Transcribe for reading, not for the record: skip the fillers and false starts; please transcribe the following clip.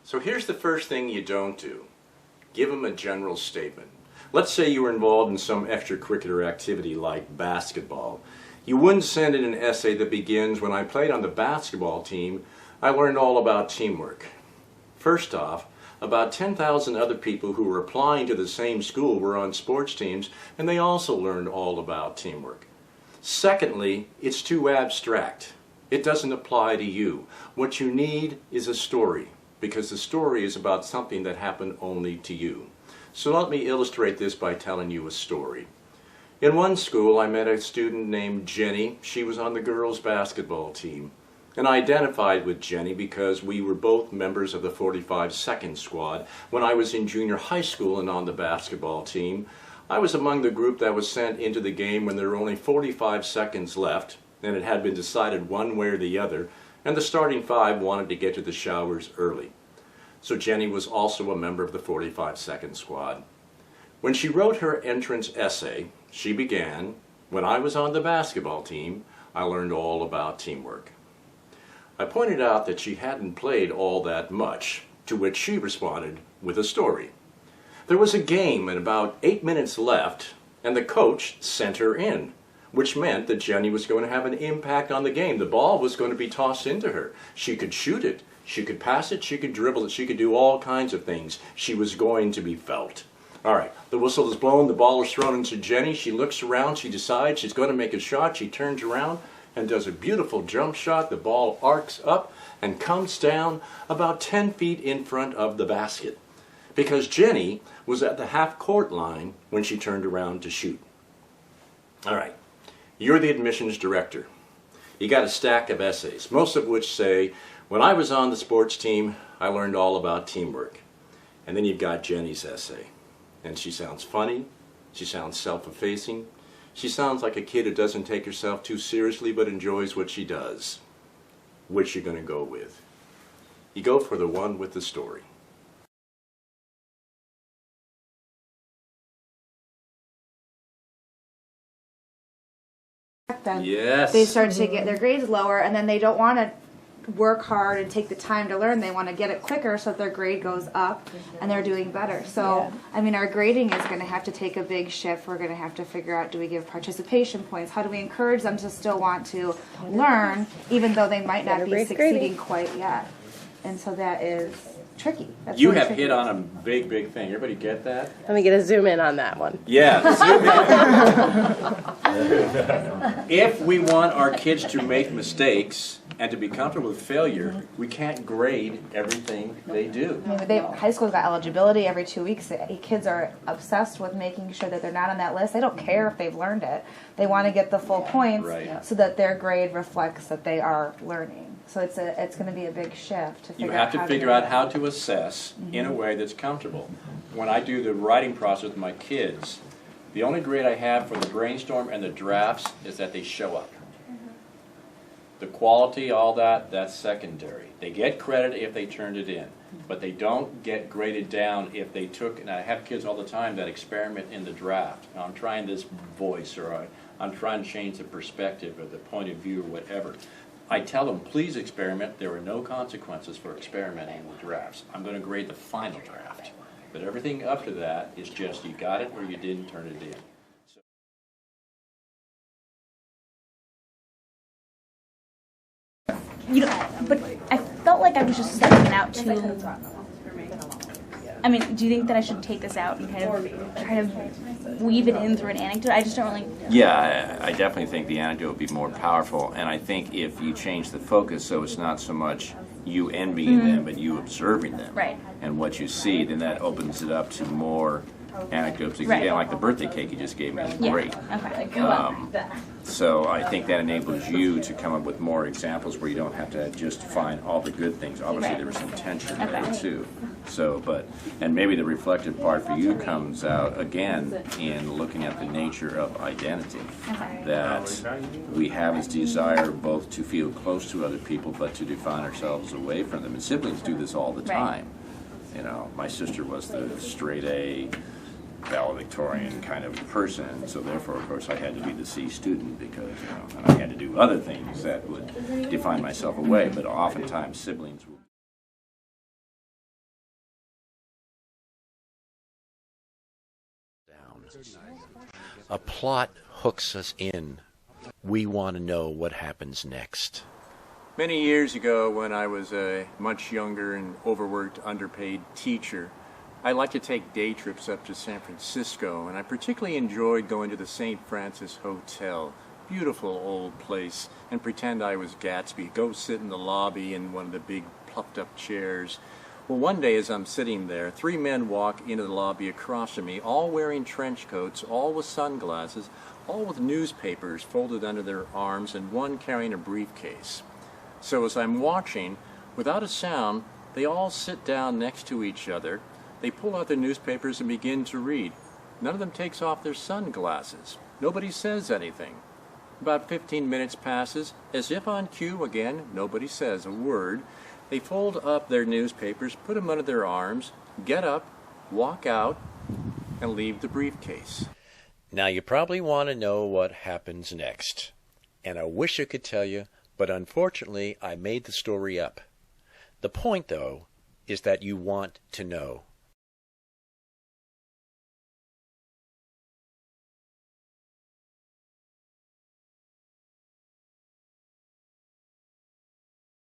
So here's the first thing you don't do. Give them a general statement. Let's say you were involved in some extracurricular activity like basketball. You wouldn't send in an essay that begins, "When I played on the basketball team, I learned all about teamwork." First off, about 10,000 other people who were applying to the same school were on sports teams, and they also learned all about teamwork. Secondly, it's too abstract. It doesn't apply to you. What you need is a story, because the story is about something that happened only to you. So let me illustrate this by telling you a story. In one school, I met a student named Jenny. She was on the girls' basketball team. And I identified with Jenny because we were both members of the 45-second squad. When I was in junior high school and on the basketball team, I was among the group that was sent into the game when there were only 45 seconds left, and it had been decided one way or the other, and the starting five wanted to get to the showers early. So Jenny was also a member of the 45-second squad. When she wrote her entrance essay, she began, "When I was on the basketball team, I learned all about teamwork." I pointed out that she hadn't played all that much, to which she responded with a story. There was a game and about 8 minutes left, and the coach sent her in, which meant that Jenny was going to have an impact on the game. The ball was going to be tossed into her. She could shoot it, she could pass it, she could dribble it, she could do all kinds of things. She was going to be felt. All right, the whistle is blown, the ball is thrown into Jenny. She looks around, she decides she's going to make a shot. She turns around and does a beautiful jump shot. The ball arcs up and comes down about 10 feet in front of the basket, because Jenny was at the half-court line when she turned around to shoot. All right, you're the admissions director. You got a stack of essays, most of which say, "When I was on the sports team, I learned all about teamwork." And then you've got Jenny's essay. And she sounds funny, she sounds self-effacing, she sounds like a kid who doesn't take herself too seriously but enjoys what she does. Which you're going to go with? You go for the one with the story. Them. Yes. They start to get their grades lower, and then they don't want to work hard and take the time to learn. They want to get it quicker so that their grade goes up and they're doing better. So, I mean, our grading is going to have to take a big shift. We're going to have to figure out, do we give participation points? How do we encourage them to still want to learn, even though they might not be succeeding quite yet? And so that is tricky. That's You really have tricky. hit on a big, big thing. Everybody get that? Let me get a zoom in on that one. Yeah, zoom in. If we want our kids to make mistakes and to be comfortable with failure, we can't grade everything they do. I mean, high school's got eligibility every 2 weeks. Kids are obsessed with making sure that they're not on that list. They don't care if they've learned it. They want to get the full points so that their grade reflects that they are learning. So it's going to be a big shift to figure out. You have to figure out how to assess in a way that's comfortable. When I do the writing process with my kids, the only grade I have for the brainstorm and the drafts is that they show up. The quality, all that, that's secondary. They get credit if they turned it in, but they don't get graded down if they took, and I have kids all the time that experiment in the draft. Now, I'm trying this voice, or I'm trying to change the perspective or the point of view or whatever. I tell them, please experiment. There are no consequences for experimenting with drafts. I'm going to grade the final draft, but everything up to that is just you got it or you didn't turn it in. You know, but I felt like I was just setting it out to. I mean, do you think that I should take this out and kind of weave it in through an anecdote? I just don't really. Yeah, I definitely think the anecdote would be more powerful, and I think if you change the focus so it's not so much you envying them, but you observing them, Right. and what you see, then that opens it up to more anecdotes. Right. Again, like the birthday cake you just gave me is great. Okay. So I think that enables you to come up with more examples where you don't have to just find all the good things. Obviously, Right. there was some tension there too. So, and maybe the reflective part for you comes out again in looking at the nature of identity. That we have this desire both to feel close to other people, but to define ourselves away from them. And siblings do this all the time. You know, my sister was the straight A valedictorian kind of person, so therefore, of course, I had to be the C student because, and I had to do other things that would define myself away, but oftentimes siblings will A plot hooks us in. We want to know what happens next. Many years ago, when I was a much younger and overworked, underpaid teacher, I liked to take day trips up to San Francisco, and I particularly enjoyed going to the St. Francis Hotel. Beautiful old place, and pretend I was Gatsby. Go sit in the lobby in one of the big puffed up chairs. Well, one day as I'm sitting there, 3 men walk into the lobby across from me, all wearing trench coats, all with sunglasses, all with newspapers folded under their arms, and one carrying a briefcase. So as I'm watching, without a sound, they all sit down next to each other. They pull out their newspapers and begin to read. None of them takes off their sunglasses. Nobody says anything. About 15 minutes passes. As if on cue, again, nobody says a word. They fold up their newspapers, put them under their arms, get up, walk out, and leave the briefcase. Now you probably want to know what happens next. And I wish I could tell you, but unfortunately I made the story up. The point, though, is that you want to know.